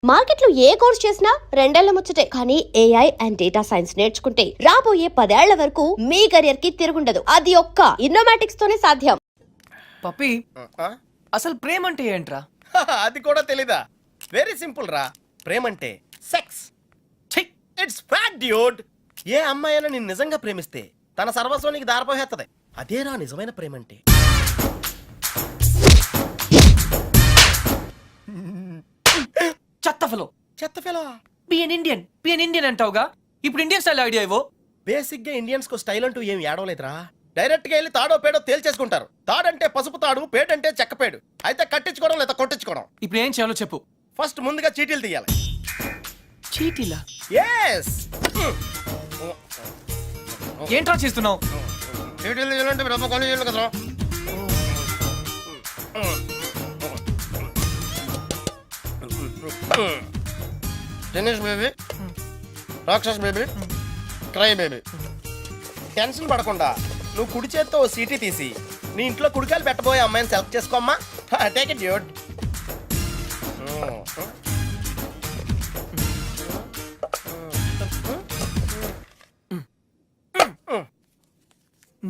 మార్కెట్లో ఏ కోర్స్ చేసినా రెండేళ్ల ముచ్చటే. కానీ ఏఐ అండ్ డేటా సైన్స్ నేర్చుకుంటే రాబోయే 10 ఏళ్ల వరకు మీ కెరియర్ కి తిరుగుండదు. అది ఒక్క ఇన్నోమాటిక్స్ తోనే సాధ్యం. పప్పి, అసలు ప్రేమ అంటే ఏంట్రా? అది కూడా తెలీదా? వెరీ సింపుల్ రా. ప్రేమంటే సెక్స్. It's fact dude. ఏ అమ్మాయి అయినా నిన్ను నిజంగా ప్రేమిస్తే తన సర్వస్వానికి దారిపోహేత్తది. అదేరా నిజమైన ప్రేమంటే. చెత్త ఫెలో బి ఎన్ ఇండియన్ అంటావుగా. ఇప్పుడు ఇండియన్ స్టైల్ ఐడియా ఇవ్వు. బేసిక్ గా ఇండియన్స్ కు స్టైల్ అంటూ ఏం ఏడవలేదురా. డైరెక్ట్ గా వెళ్ళి తాడో పేడో తేల్చేసుకుంటారు. తాడంటే పసుపు తాడు, పేడంటే చెక్కపేడు. అయితే కట్టించుకోవడం లేదా కొట్టించుకోవడం. ఇప్పుడు ఏం చేయాలో చెప్పు. ఫస్ట్ ముందుగా చీటీలు తీయాలి. చీటీలా? ఎస్. ఏంట్రా చేస్తున్నావు? చీటీలు తీయాలంటే బ్రహ్మ కొని చేయాలి కదరా. టెన్నిస్ బేబీ, రాక్షస్ బేబీ, క్రై బేబీ. టెన్షన్ పడకుండా నువ్వు కుడి చేత్తో ఓ సీటీ తీసి నీ ఇంట్లో కుడికాయలు పెట్టబోయే అమ్మాయిని సెలెక్ట్ చేసుకోమ్మా. Take it dude.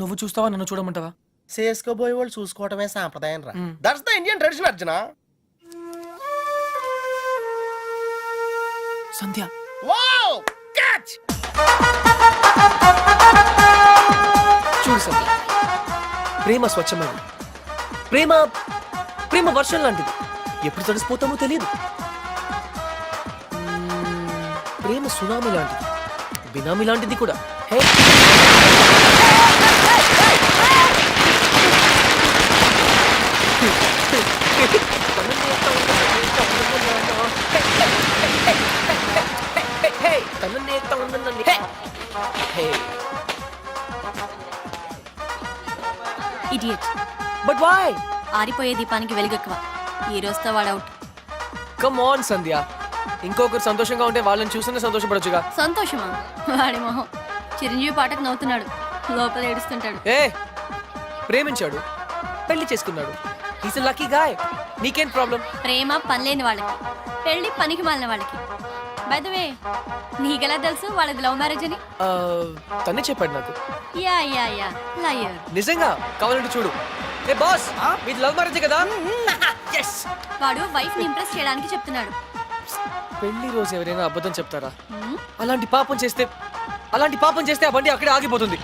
నువ్వు చూస్తావా, నన్ను చూడమంటావా? చేసుకోబోయే వాళ్ళు చూసుకోవటమే సాంప్రదాయం రా. That's the Indian tradition Arjuna. Sandhya. Wow, catch. చూడు సంధ్య, ప్రేమ స్వచ్ఛమైనది. ప్రేమ ప్రేమ వర్షం లాంటిది. ఎప్పుడు తడిసిపోతామో తెలియదు. ప్రేమ సునామీ లాంటిది, బినామీ లాంటిది కూడా. Hey, idiot. But why? ఆరిపోయే దీపానికి వెలుగెక్కువ. ఈ రోజుతో వాడు అవుట్. కమ్ ఆన్ సంధ్య, ఇంకొకరు సంతోషంగా ఉంటే వాళ్ళని చూస్తేనే సంతోషపడొచ్చుగా. సంతోషమా? వాడి మొహం. చిరంజీవి పాటకు నవ్వుతున్నాడు, లోపల ఏడుస్తుంటాడు. ఏ, ప్రేమించాడు, పెళ్లి చేసుకున్నాడు. He's a lucky guy. నీకేం ప్రాబ్లం? ప్రేమ పనిలేని వాళ్ళకి, పెళ్లి పనికి మాలిన వాళ్ళకి. బై ద వే, నీకెలా తెలుసు వాళ్ళది లవ్ మ్యారేజ్ అని? తనే చెప్పాడు నాకు. Yeah yeah yeah, liar. నిజంగా? కావాలంటే చూడు. ఏ బాస్, మీది లవ్ మ్యారేజ్ కదా? yes. వాడు వైఫ్ ని ఇంప్రెస్ చేయడానికి చెప్తున్నాడు. పెళ్లి రోజు ఎవరైనా అబద్ధం చెప్తారా? అలాంటి పాపం చేస్తే ఆ బండి అక్కడే ఆగిపోతుంది.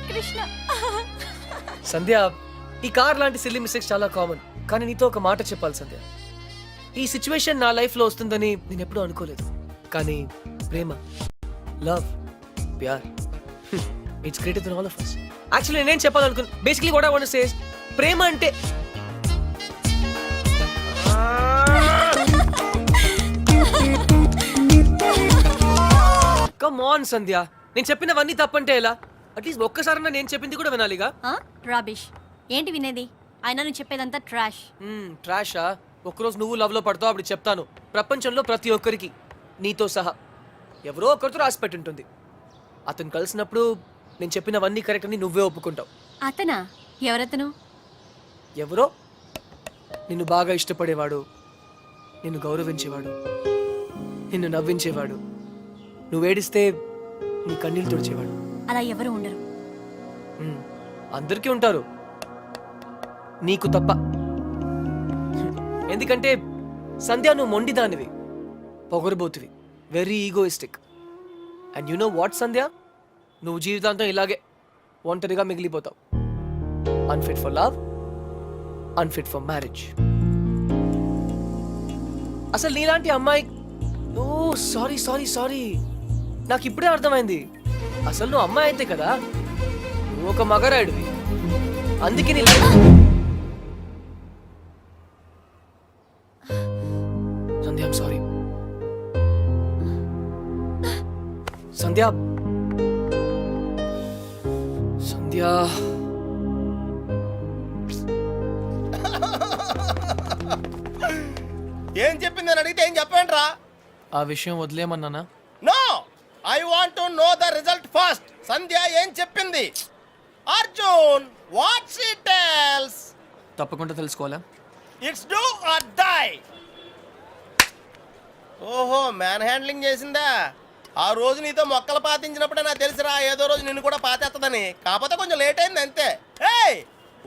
కృష్ణ. సంధ్య, ఈ కార్ లాంటి సిల్లీ మిస్టేక్స్ చాలా కామన్. కానీ నీతో ఒక మాట చెప్పాలి సంధ్య. ఈ సిచ్యువేషన్ నా లైఫ్ లో వస్తుందని నేను ఎప్పుడూ అనుకోలేదు. కానీ ప్రేమ, లవ్, ప్యార్, it's greater than all of us. Actually నేనేం చెప్పాలనుకున్నా, basically what I want to say is, ప్రేమ అంటే కమ్ ఆన్ సంధ్య, నేను చెప్పినవన్నీ తప్పంటే ఎలా? అట్లీస్ట్ ఒక్కసారన్నా నేను చెప్పింది కూడా వినాలిగా. రాబిష్. ఏంటి వినేది? అయినా నువ్వు చెప్పేదంతా ట్రాష్. ట్రాషా? ఒక్కరోజు నువ్వు లవ్ లో పడతావు, అప్పుడు చెప్తాను. ప్రపంచంలో ప్రతి ఒక్కరికి, నీతో సహా, ఎవరో ఒకరితో రాసి పెట్టుంటుంది. అతను కలిసినప్పుడు నేను చెప్పినవన్నీ కరెక్ట్ అని నువ్వే ఒప్పుకుంటావు. అతనా? ఎవరతను? ఎవరో నిన్ను బాగా ఇష్టపడేవాడు, నిన్ను గౌరవించేవాడు, నిన్ను నవ్వించేవాడు, నువ్వేడిస్తే నీ కన్నీళ్ళు తుడిచేవాడు. అలా ఎవరు ఉండరు. అందరికీ ఉంటారు, నీకు తప్ప. ఎందుకంటే సంధ్య, నువ్వు మొండిదానివి, పొగరబోతువి, very egoistic. And you know what Sandhya, నువ్వు జీవితాంతం ఇలాగే ఒంటరిగా మిగిలిపోతావు. Unfit for love, unfit for marriage. అసలు నీలాంటి అమ్మాయి, ఓ సారీ సారీ సారీ, నాకు ఇప్పుడే అర్థమైంది. అసలు నువ్వు అమ్మాయి అయితే కదా, నువ్వు ఒక మగరాయుడివి. అందుకే నీ life. Sandhya, I'm sorry. Sandhya, Sandhya. ఏం చెప్పింది అని అడిగితే ఏం చెప్పండి రా. ఆ విషయం వదిలేమన్నానా? No, I want to know the result first. Sandhya ఏం చెప్పింది? Arjun what's it tells? తప్పకుండా తెలుసుకోవాలా? It's do or die. ఓహో, మ్యాన్ హ్యాండ్లింగ్ చేసిందా? ఆ రోజు నీతో మొక్కలు పాతించినప్పుడే నాకు తెలిసిరా ఏదో రోజు నిన్ను కూడా పాతేస్తుందని. కాకపోతే కొంచెం లేట్ అయింది అంతే. Hey,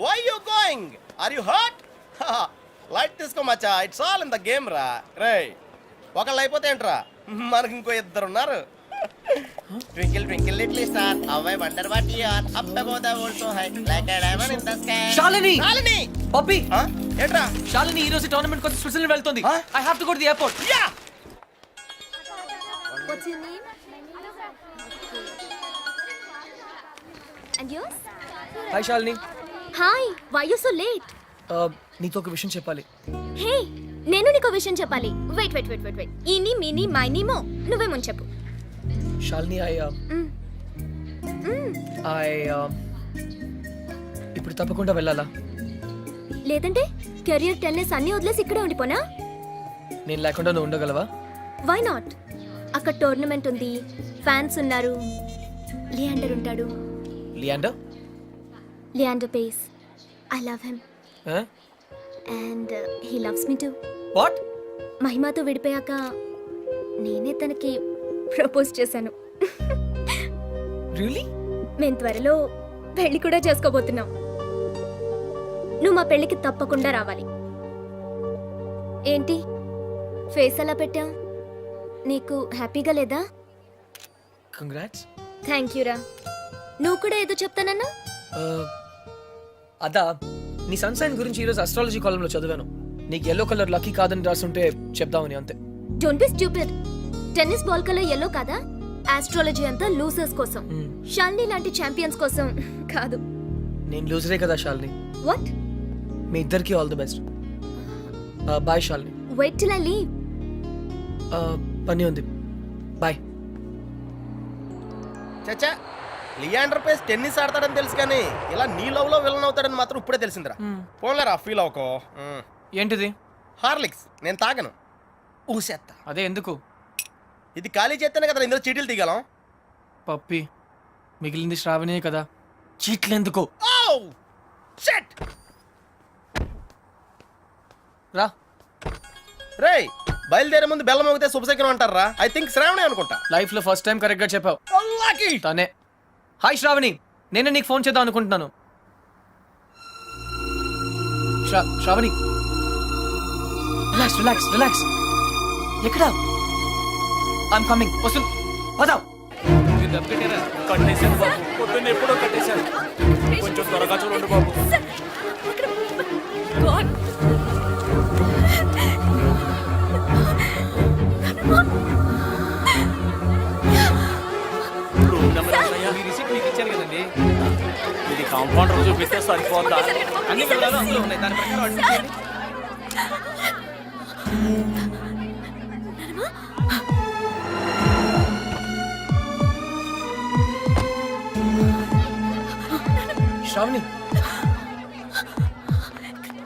why you going? Are you hurt? Light తీసుకో మచ్చా, it's all in the game రా. రే, ఒకళ్ళు అయిపోతే ఏంట్రా, మనకి ఇంకో ఇద్దరు ఉన్నారు. Twinkle twinkle little star, how I wonder what you are, up above the world so high like a diamond in the sky. Shalini! Shalini! పప్పి! ఏంట్రా? శాలిని ఈ రోజు టోర్నమెంట్ కోసం స్విట్జర్లాండ్ వెళ్తుంది. I have to go to the airport. Ya! What's your name? And yours? Hi Shalini. Hi, why you so late? నీతో ఒక విషయం చెప్పాలి. Hey, నేను నీకు విషయం చెప్పాలి. Wait. ఈని మిని మైని మో నువ్వే ముందు చెప్పు. శాలిని, ఇప్పుడు తప్పకుండా వెళ్ళాలా? లేదంటే కెరియర్ టెన్నిస్ అన్ని వదిలేసి ఇక్కడే ఉండిపోనా? నేను లేకుండా నువ్వు ఉండగలవా? Why not? అక్కడ టోర్నమెంట్ ఉంది, ఫ్యాన్స్ ఉన్నారు, లియాండర్ ఉంటాడు. Leander? Leander Paes. I love him and he loves me too. What? మహిమతో విడిపోయాక నేనే తనకి ప్రపోజ్ చేశాను. రియల్లీ? మేము త్వరలో పెళ్లి కూడా చేసుకోబోతున్నాం. నువ్వు మా పెళ్లికి తప్పకుండా రావాలి. ఏంటి ఫేస్ అలా పెట్టా? నీకు హ్యాపీగా లేదా? కంగ్రాట్స్. థ్యాంక్ యూ రా. నువ్వు కూడా ఏదో చెప్తానన్నా? అదా, నీ సన్సైన్ గురించి ఈరోజు అస్ట్రాలజీ కాలంలో చదివాను. నీకు ఎల్లో కలర్ లక్కీ కాదని రాసుంటే చెప్దామని అంతే. Don't be stupid. Tennis ball colour yellow కాదా? ఆస్ట్రాలజీ అంతా లూజర్స్ కోసం, షాలిని లాంటి ఛాంపియన్స్ కోసం కాదు. నేను లూజరే కదా శాలిని. వాట్? మీ ఇద్దరికి all the best. Bye Shalini. Wait till I leave. పని ఉంది. బాయ్. చచ్చా, లియాండర్ పేస్ టెన్నిస్ ఆడతాడని తెలుసు కానీ ఇలా నీ లవ్ లో విలన్ అవుతాడని మాత్రం ఇప్పుడే తెలిసిందిరా. పోన్లేరా, ఫీల్ అవుకో. ఏంటిది? హార్లిక్స్ నేను తాగను, ఊసేత్తా. అదే ఎందుకు? ఇది ఖాళీ చేస్తేనే కదా ఇందులో చీటీలు తీగలం. పప్పి, మిగిలింది శ్రావణే కదా, చీట్లు ఎందుకు? షిట్! రా. రేయ్, బయలుదేరే ముందు బెల్లం మోగితే శుభశకనం అంటారా? ఐ థింక్ శ్రావణి అనుకుంటా. లైఫ్ లో ఫస్ట్ టైం కరెక్ట్ గా చెప్పావు. తనే. హాయ్ శ్రావణి, నేనే నీకు ఫోన్ చేద్దాం అనుకుంటున్నాను. శ్రావణి, రిలాక్స్. ఎక్కడ? I'm coming. వస్తుంది. పదాం. కట్టేశాను బాబు, పొద్దున్న ఎప్పుడో కట్టేశాను. కొంచెం త్వరగా చూడండి బాబు. మీ రిసిప్ట్ మీకు ఇచ్చాను కదండి. ఇది కాంపౌండర్ చూపిస్తే సరిపోతా. అన్ని వివరాలు అందులో ఉన్నాయి. దాని ప్రకారం అడ్మిట్ చేయండి. శ్రావణి,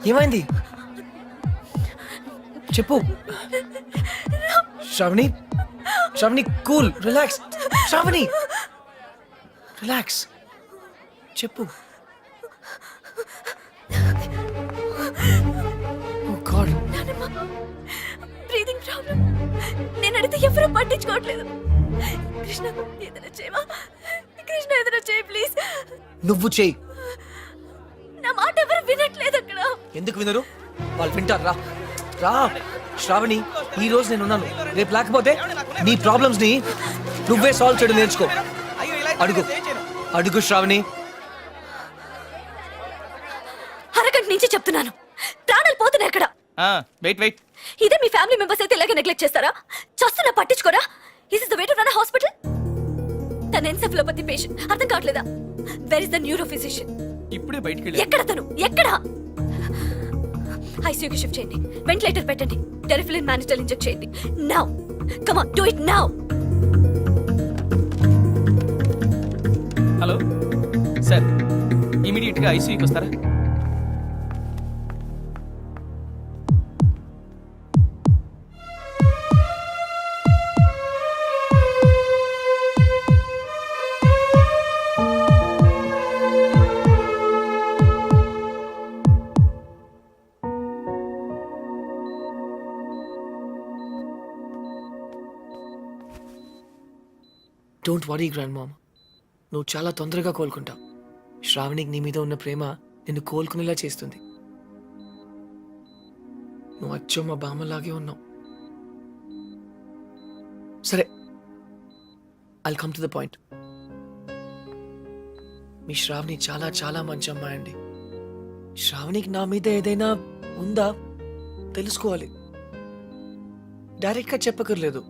ఏమైంది చెప్పు. Sravani cool, relax. Sravani relax, చెప్పు. Oh god, breathing problem. నేను అడిగితే ఎవరూ పట్టించుకోవట్లేదు. కృష్ణ ఏదైనా చేయవా? కృష్ణ ఏదైనా చేయి ప్లీజ్. నువ్వు చేయి. నా మాట ఎవరు వినట్లేదు అక్కడ. ఎందుకు వినరు? వాళ్ళు వింటారు. రా రా శ్రావణి, ఈ రోజు నేను ఉన్నాను, రేపు లేకపోతే నీ ప్రాబ్లమ్స్ ని నువ్వే సాల్వ్ చేయడం నేర్చుకో. అడుగు శ్రావణి. అరగంట నుంచి చెప్తున్నాను, ప్రాణాలు పోతున్నాయి అక్కడ. వెయిట్. ఇదే మీ ఫ్యామిలీ మెంబర్స్ అయితే ఇలాగే నెగ్లెక్ట్ చేస్తారా? చస్తున్నా పట్టించుకోరా? Is is the way to run a hospital? తన ఎన్సెఫలోపతి పేషెంట్, అర్థం కావట్లేదా? Where is the neuro physician? ఇప్పుడే బయటికి వెళ్ళి. ఎక్కడ తను? ఎక్కడ? ఐసీయూకి షిఫ్ట్ చేయండి, వెంటిలేటర్ పెట్టండి, టెరిఫిలిన్ మానిటల్ ఇంజెక్ట్ చేయండి. Now come on, do it now. Hello sir, immediate గా ఐసీయూకి వస్తారా? డోంట్ వరీ గ్రాండ్ మామ్, నువ్వు చాలా తొందరగా కోలుకుంటావు. శ్రావణికి నీ మీద ఉన్న ప్రేమ నిన్ను కోలుకునేలా చేస్తుంది. నువ్వు అచ్చో మా బామ్మలాగే ఉన్నావు. సరే, I'll come to the point. మీ శ్రావణి చాలా చాలా మంచి అమ్మాయి అండి. శ్రావణికి నా మీద ఏదైనా ఉందా తెలుసుకోవాలి. డైరెక్ట్గా చెప్పకర్లేదు,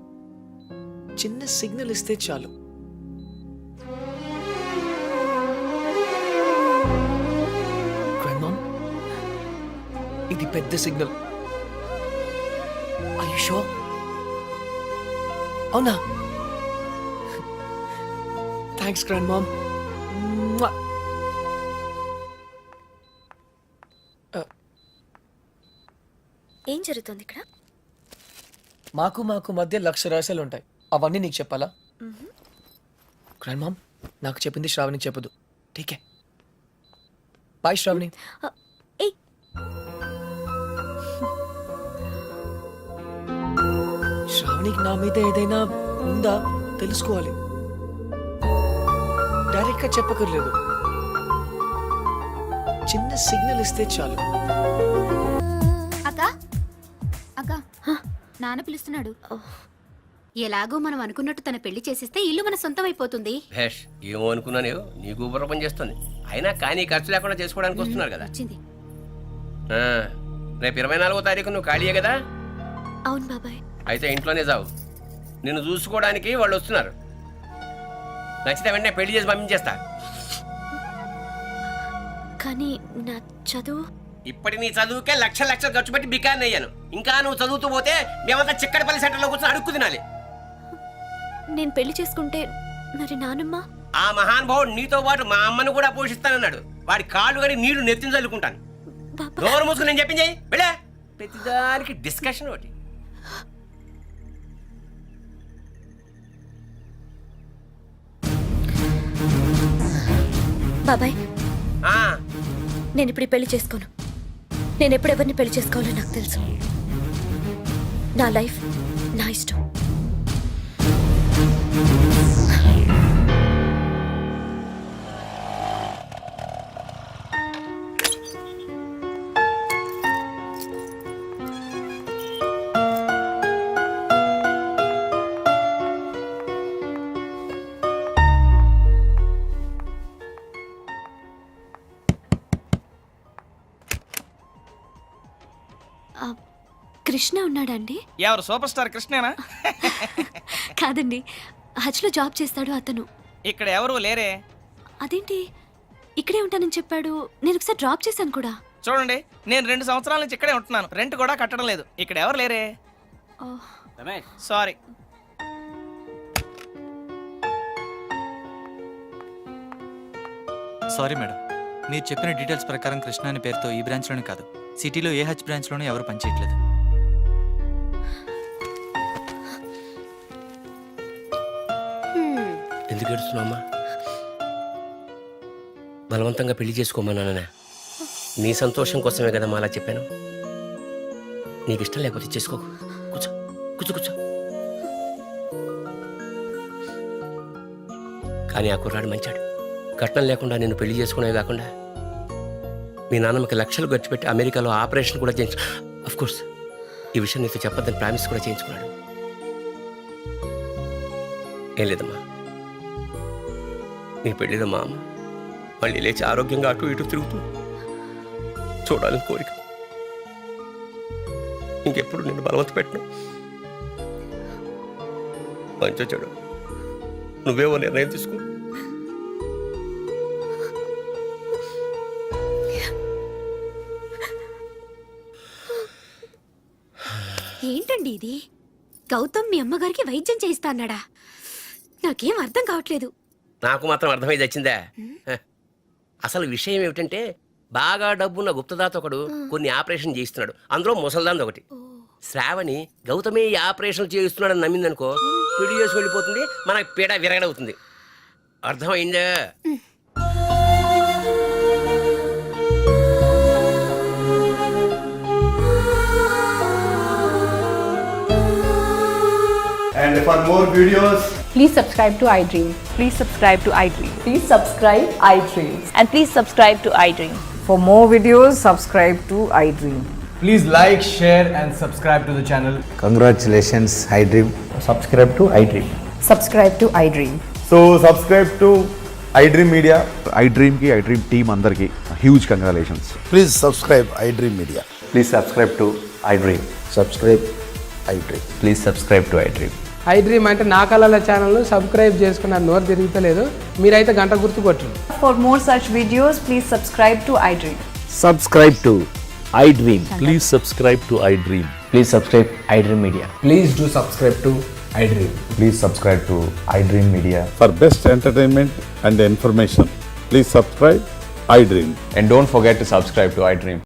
చిన్న సిగ్నల్ ఇస్తే చాలు. గ్రాండ్ మామ్, ఇది పెద్ద సిగ్నల్. Are you sure? అవునా? Thanks grand mom. ఏం జరుగుతుంది ఇక్కడ? మాకు మధ్య లక్ష రహస్యాలు ఉంటాయి. అవన్నీ నీకు చెప్పాలా? గ్రాండ్ మామ్, నాకు చెప్పింది శ్రావణికి చెప్పదు. ఠీకే, బాయ్ శ్రావణి. ఏయ్, శ్రావణికి నా మీద ఏదైనా ఉందా తెలుసుకోవాలి. డైరెక్ట్గా చెప్పకర్లేదు, చిన్న సిగ్నల్ ఇస్తే చాలు. అక్క అక్క నాన్న పిలుస్తున్నాడు. ఎలాగో మనం అనుకున్నట్టు తన పెళ్లి చేసేస్తే ఇల్లు మన సొంతం అయిపోతుంది. భేష్, ఏమో అనుకున్నాను, నీకు బుర్ర పని చేస్తుంది. అయినా కానీ ఖర్చు లేకుండా చేసుకోవడానికి వస్తున్నారు కదా. వచ్చింది. ఆ, రేపు 24వ తారీఖు నువ్వు ఖాళీయే కదా? అవును బాబాయ్. అయితే ఇంట్లోనే చావు. నిన్ను చూసుకోవడానికి వాళ్ళు వస్తున్నారు. నచ్చితే వెంటనే పెళ్లి చేసి పంపించేస్తా. కానీ నా చదువు. ఇప్పటి నీ చదువుకే లక్షలు ఖర్చు పెట్టి బికాన్ని అయ్యాను. ఇంకా నువ్వు చదువుతూ పోతే మేమంతా చిక్కడపల్లి సెంటర్లో కూర్చొని అడుక్కు తినాలి. నేను పెళ్లి చేసుకుంటే మరి నానమ్మ? ఆ మహానుభావుడు నీతో పాటు మా అమ్మను కూడా పోషిస్తానన్నాడు. వాడి కాళ్ళు కడి నీళ్లు నెత్తిన చల్లుకుంటాను. బాబా, నోరు మూసుకుని నేను చెప్పింది వెళ్ళా. ప్రతిదానికి డిస్కషన్ ఒకటి. బాబాయ్, ఆ, నేను ఇప్పుడు ఈ పెళ్లి చేసుకోను. నేను ఎప్పుడు ఎవరిని పెళ్లి చేసుకోవాలో నాకు తెలుసు. నా లైఫ్ నా ఇష్టం. కృష్ణ ఉన్నాడండి? ఎవరు సూపర్ స్టార్ కృష్ణేనా? కాదండి, హజ్లో జాబ్ చేస్తాడు అతను. ఇక్కడ ఎవరు లేరే. అదేంటి, ఇక్కడే ఉంటానని చెప్పాడు. నేను ఒకసారి డ్రాప్ చేశాను కూడా. చూడండి, నేను 2 సంవత్సరాల నుంచి ఇక్కడే ఉంటున్నాను. రెంట్ కూడా కట్టడం లేదు. ఇక్కడ ఎవరు లేరే. సారీ. సారీ మేడం, మీరు చెప్పిన డీటెయిల్స్ ప్రకారం కృష్ణ అనే పేరుతో ఈ బ్రాంచ్లోనే కాదు, సిటీలో ఏ హెచ్ బ్రాంచ్లోనూ ఎవరు పనిచేయట్లేదు. ఎందుకు ఏడుస్తున్నావమ్మా? బలవంతంగా పెళ్లి చేసుకోమన్నానే. నీ సంతోషం కోసమే కదమ్మా అలా చెప్పాను. నీకు ఇష్టం లేకపోతే చేసుకో. కూర్చో కూర్చో కూర్చో. కానీ ఆ కుర్రాడు మంచాడు. కట్నం లేకుండా నేను పెళ్లి చేసుకునేవి కాకుండా మీ నాన్నమ్మకి లక్షలు ఖర్చు పెట్టి అమెరికాలో ఆపరేషన్ కూడా చేయించు. అఫ్ కోర్స్ ఈ విషయం నీతో చెప్పొద్దని ప్రామిస్ కూడా చేయించుకున్నాడు. ఏం లేదమ్మా, నీ పెళ్లిలో మా అమ్మ మళ్ళీ లేచి ఆరోగ్యంగా అటు ఇటు తిరుగుతూ చూడాలని కోరిక. ఇంకెప్పుడు నిన్ను బలవంత పెట్టను. మంచో చెడు నువ్వేవో నిర్ణయం తీసుకో. ఏంటండి ఇది? గౌతమ్ మీ అమ్మగారికి వైద్యం చేయిస్తా అన్నాడా? నాకేం అర్థం కావట్లేదు. నాకు మాత్రం అర్థమై వచ్చిందా? అసలు విషయం ఏమిటంటే బాగా డబ్బున్న గుప్తదాత ఒకడు కొన్ని ఆపరేషన్ చేయిస్తున్నాడు. అందులో ముసల్దాంది ఒకటి. శ్రావణి గౌతమే ఈ ఆపరేషన్ చేయిస్తున్నాడని నమ్మిందనుకో, పిడి చేసి వెళ్ళిపోతుంది, మనకి పీడ విరగడవుతుంది. అర్థమైందా? And for more videos, Please subscribe to iDream. Please subscribe to iDream. Please subscribe iDream. And please subscribe to iDream. For more videos, subscribe to iDream. Please like, share, and subscribe to the channel. Congratulations, iDream. Subscribe to iDream. Subscribe to iDream. So subscribe to iDream Media. iDream ki iDream team andarki huge congratulations. Please subscribe I dream media. Please subscribe to iDream. Subscribe I dream. Please subscribe to iDream. iDream అంటే నా కళల channel subscribe చేసుకున్న నోరు తిరుగుతలేదు. మీరైతే గంట గుర్తు కొట్టండి. For more such videos, please subscribe to iDream. Subscribe to iDream. Please subscribe to iDream. Please subscribe iDream Media. Please do subscribe to iDream. Please subscribe to iDream Media. For best entertainment and information, please subscribe iDream. And don't forget to subscribe to iDream.